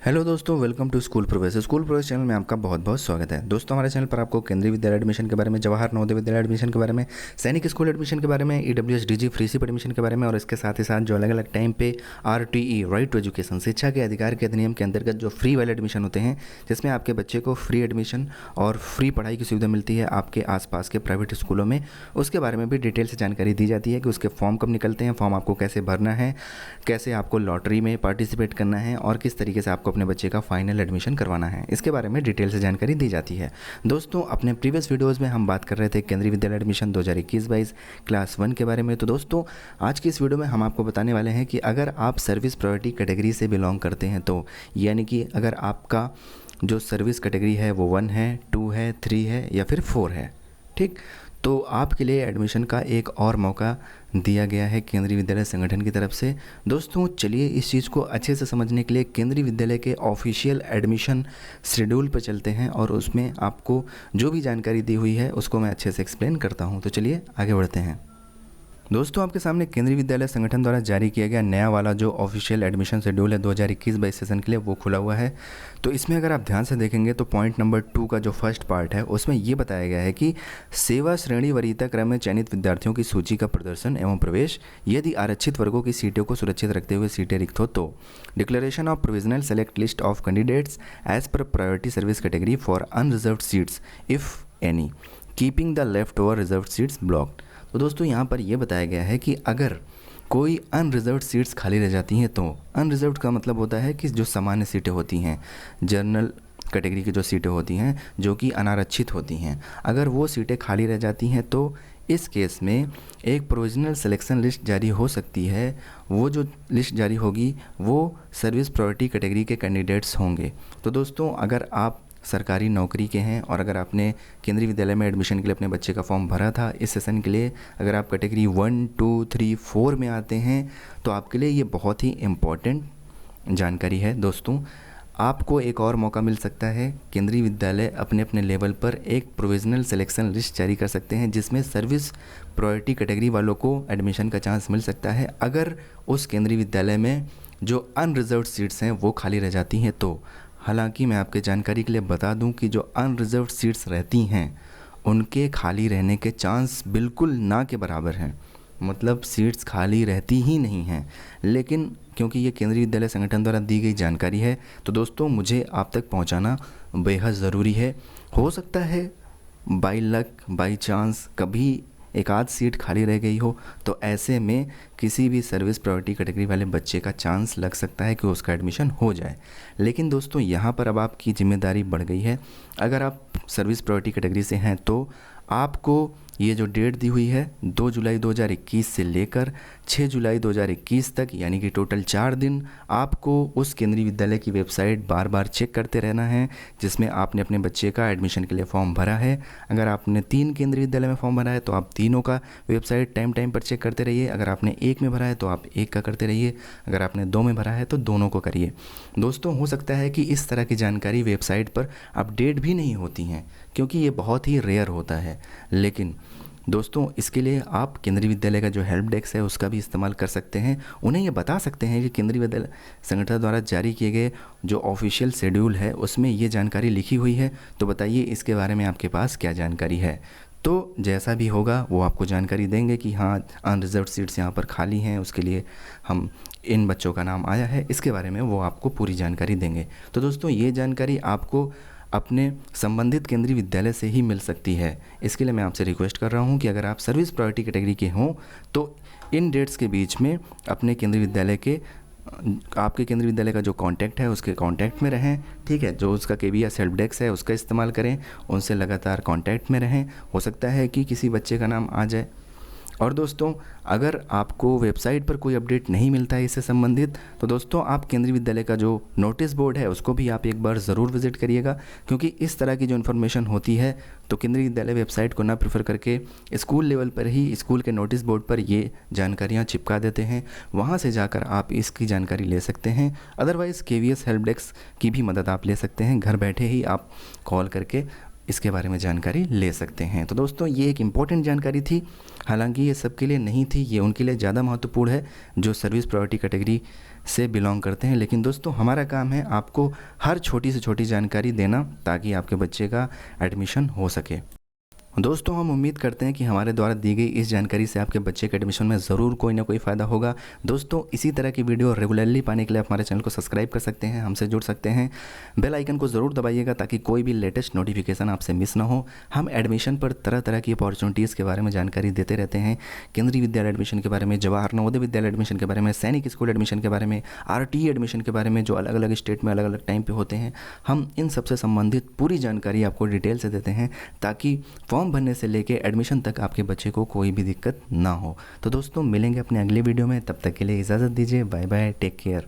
Hello दोस्तों, welcome to school progress. School progress channel में आपका बहुत बहुत स्वागत है। दोस्तों, हमारे चैनल पर आपको केंद्रीय विद्यालय एडमिशन के बारे में, जवाहर नवोदय विद्यालय एडमिशन के बारे में, सैनिक स्कूल एडमिशन के बारे में, EWS DG free seat admission के बारे में और इसके साथ ही साथ जो अलग अलग टाइम पे आरटीई राइट टू एजुकेशन शिक्षा के अधिकार के अधिनियम के अंतर्गत जो फ्री वाले एडमिशन होते हैं, जिसमें आपके बच्चे को फ्री एडमिशन और फ्री पढ़ाई की सुविधा मिलती है आपके आसपास के प्राइवेट स्कूलों में, उसके बारे में भी डिटेल से जानकारी दी जाती है कि उसके फॉर्म कब निकलते हैं, फॉर्म आपको कैसे भरना है, कैसे आपको लॉटरी में पार्टिसिपेट करना है और किस तरीके से आपको अपने बच्चे का फाइनल एडमिशन करवाना है। इसके बारे में डिटेल से जानकारी दी जाती है। दोस्तों, अपने प्रीवियस वीडियोस में हम बात कर रहे थे केंद्रीय विद्यालय एडमिशन 2021-22 क्लास 1 के बारे में। तो दोस्तों, आज की इस वीडियो में हम आपको बताने वाले हैं कि अगर आप सर्विस प्रायोरिटी कैटेगरी से बिलोंग करते हैं, तो यानी कि अगर आपका जो सर्विस कैटेगरी है वो 1 है, 2 है, 3 है या फिर 4 है, ठीक, तो आपके लिए एडमिशन का एक और मौका दिया गया है केंद्रीय विद्यालय संगठन की तरफ से। दोस्तों, चलिए इस चीज़ को अच्छे से समझने के लिए केंद्रीय विद्यालय के ऑफिशियल एडमिशन शेड्यूल पर चलते हैं और उसमें आपको जो भी जानकारी दी हुई है उसको मैं अच्छे से एक्सप्लेन करता हूं। तो चलिए आगे बढ़ते हैं। दोस्तों, आपके सामने केंद्रीय विद्यालय संगठन द्वारा जारी किया गया नया वाला जो ऑफिशियल एडमिशन शेड्यूल है 2021-22 सेशन के लिए, वो खुला हुआ है। तो इसमें अगर आप ध्यान से देखेंगे तो पॉइंट नंबर 2 का जो फर्स्ट पार्ट है उसमें ये बताया गया है कि सेवा श्रेणी वरीयता क्रम में चयनित विद्यार्थियों की सूची का प्रदर्शन एवं प्रवेश, यदि आरक्षित वर्गों की सीटों को सुरक्षित रखते हुए सीटें रिक्त हो तो declaration of provisional select list of candidates as per priority service category for unreserved seats if any, keeping the left over reserved seats blocked. तो दोस्तों, यहाँ पर यह बताया गया है कि अगर कोई अनरिजर्व्ड सीट्स खाली रह जाती हैं, तो अनरिजर्व्ड का मतलब होता है कि जो सामान्य सीटें होती हैं, जनरल कैटेगरी की जो सीटें होती हैं जो कि अनारक्षित होती हैं, अगर वो सीटें खाली रह जाती हैं तो इस केस में एक प्रोविजनल सिलेक्शन लिस्ट जारी हो सकती है। वो जो लिस्ट जारी होगी वो सर्विस प्रायोरिटी कैटेगरी के कैंडिडेट्स होंगे। तो दोस्तों, अगर आप सरकारी नौकरी के हैं और अगर आपने केंद्रीय विद्यालय में एडमिशन के लिए अपने बच्चे का फॉर्म भरा था इस सेशन के लिए, अगर आप कैटेगरी 1, 2, 3, 4 में आते हैं तो आपके लिए ये बहुत ही इम्पॉर्टेंट जानकारी है। दोस्तों, आपको एक और मौका मिल सकता है। केंद्रीय विद्यालय अपने अपने लेवल पर एक प्रोविजनल सिलेक्शन लिस्ट जारी कर सकते हैं जिसमें सर्विस प्रायोरिटी कैटेगरी वालों को एडमिशन का चांस मिल सकता है अगर उस केंद्रीय विद्यालय में जो अनरिजर्व्ड सीट्स हैं वो खाली रह जाती हैं तो। हालांकि मैं आपके जानकारी के लिए बता दूं कि जो अनरिजर्व्ड सीट्स रहती हैं उनके खाली रहने के चांस बिल्कुल ना के बराबर हैं, मतलब सीट्स खाली रहती ही नहीं हैं। लेकिन क्योंकि ये केंद्रीय विद्यालय संगठन द्वारा दी गई जानकारी है तो दोस्तों मुझे आप तक पहुंचाना बेहद ज़रूरी है। हो सकता है बाई लक, बाई चांस कभी एक आध सीट खाली रह गई हो, तो ऐसे में किसी भी सर्विस प्रायोरिटी कैटेगरी वाले बच्चे का चांस लग सकता है कि उसका एडमिशन हो जाए। लेकिन दोस्तों, यहाँ पर अब आपकी जिम्मेदारी बढ़ गई है। अगर आप सर्विस प्रायोरिटी कैटेगरी से हैं तो आपको ये जो डेट दी हुई है 2 जुलाई 2021 से लेकर 6 जुलाई 2021 तक, यानी कि टोटल 4 दिन आपको उस केंद्रीय विद्यालय की वेबसाइट बार बार चेक करते रहना है जिसमें आपने अपने बच्चे का एडमिशन के लिए फॉर्म भरा है। अगर आपने 3 केंद्रीय विद्यालय में फॉर्म भरा है तो आप तीनों का वेबसाइट टाइम टाइम पर चेक करते रहिए। अगर आपने 1 में भरा है तो आप 1 का करते रहिए। अगर आपने 2 में भरा है तो दोनों को करिए। दोस्तों, हो सकता है कि इस तरह की जानकारी वेबसाइट पर अपडेट भी नहीं होती हैं क्योंकि ये बहुत ही रेयर होता है। लेकिन दोस्तों, इसके लिए आप केंद्रीय विद्यालय का जो हेल्प डेस्क है उसका भी इस्तेमाल कर सकते हैं। उन्हें ये बता सकते हैं कि केंद्रीय विद्यालय संगठन द्वारा जारी किए गए जो ऑफिशियल शेड्यूल है उसमें ये जानकारी लिखी हुई है, तो बताइए इसके बारे में आपके पास क्या जानकारी है। तो जैसा भी होगा वो आपको जानकारी देंगे कि हाँ, अनरिजर्व्ड सीट्स यहाँ पर खाली हैं, उसके लिए हम इन बच्चों का नाम आया है, इसके बारे में वो आपको पूरी जानकारी देंगे। तो दोस्तों, ये जानकारी आपको अपने संबंधित केंद्रीय विद्यालय से ही मिल सकती है। इसके लिए मैं आपसे रिक्वेस्ट कर रहा हूँ कि अगर आप सर्विस प्रायोरिटी कैटेगरी के हों तो इन डेट्स के बीच में अपने केंद्रीय विद्यालय के आपके केंद्रीय विद्यालय का जो कांटेक्ट है उसके कांटेक्ट में रहें, ठीक है। जो उसका केवीएस हेल्प डेस्क है उसका इस्तेमाल करें, उनसे लगातार कांटेक्ट में रहें। हो सकता है कि किसी बच्चे का नाम आ जाए। और दोस्तों, अगर आपको वेबसाइट पर कोई अपडेट नहीं मिलता है इससे संबंधित, तो दोस्तों आप केंद्रीय विद्यालय का जो नोटिस बोर्ड है उसको भी आप एक बार ज़रूर विजिट करिएगा, क्योंकि इस तरह की जो इन्फॉर्मेशन होती है तो केंद्रीय विद्यालय वेबसाइट को ना प्रेफर करके स्कूल लेवल पर ही स्कूल के नोटिस बोर्ड पर ये जानकारियाँ चिपका देते हैं। वहाँ से जाकर आप इसकी जानकारी ले सकते हैं। अदरवाइज़ केवीएस हेल्प डेस्क की भी मदद आप ले सकते हैं। घर बैठे ही आप कॉल करके इसके बारे में जानकारी ले सकते हैं। तो दोस्तों, ये एक इम्पॉर्टेंट जानकारी थी। हालांकि ये सबके लिए नहीं थी, ये उनके लिए ज़्यादा महत्वपूर्ण है जो सर्विस प्रायोरिटी कैटेगरी से बिलोंग करते हैं। लेकिन दोस्तों हमारा काम है आपको हर छोटी से छोटी जानकारी देना ताकि आपके बच्चे का एडमिशन हो सके। दोस्तों हम उम्मीद करते हैं कि हमारे द्वारा दी गई इस जानकारी से आपके बच्चे के एडमिशन में ज़रूर कोई ना कोई फ़ायदा होगा। दोस्तों इसी तरह की वीडियो रेगुलरली पाने के लिए आप हमारे चैनल को सब्सक्राइब कर सकते हैं, हमसे जुड़ सकते हैं। बेल आइकन को ज़रूर दबाइएगा ताकि कोई भी लेटेस्ट नोटिफिकेशन आपसे मिस ना हो। हम एडमिशन पर तरह तरह की अपॉर्चुनिटीज़ के बारे में जानकारी देते रहते हैं। केंद्रीय विद्यालय एडमिशन के बारे में, जवाहर नवोदय विद्यालय एडमिशन के बारे में, सैनिक स्कूल एडमिशन के बारे में, RTE एडमिशन के बारे में, जो अलग अलग स्टेट में अलग अलग टाइम पे होते हैं। हम इन सबसे संबंधित पूरी जानकारी आपको डिटेल से देते हैं ताकि फॉर्म भरने से लेके एडमिशन तक आपके बच्चे को कोई भी दिक्कत ना हो। तो दोस्तों मिलेंगे अपने अगले वीडियो में, तब तक के लिए इजाज़त दीजिए। Bye bye, take care.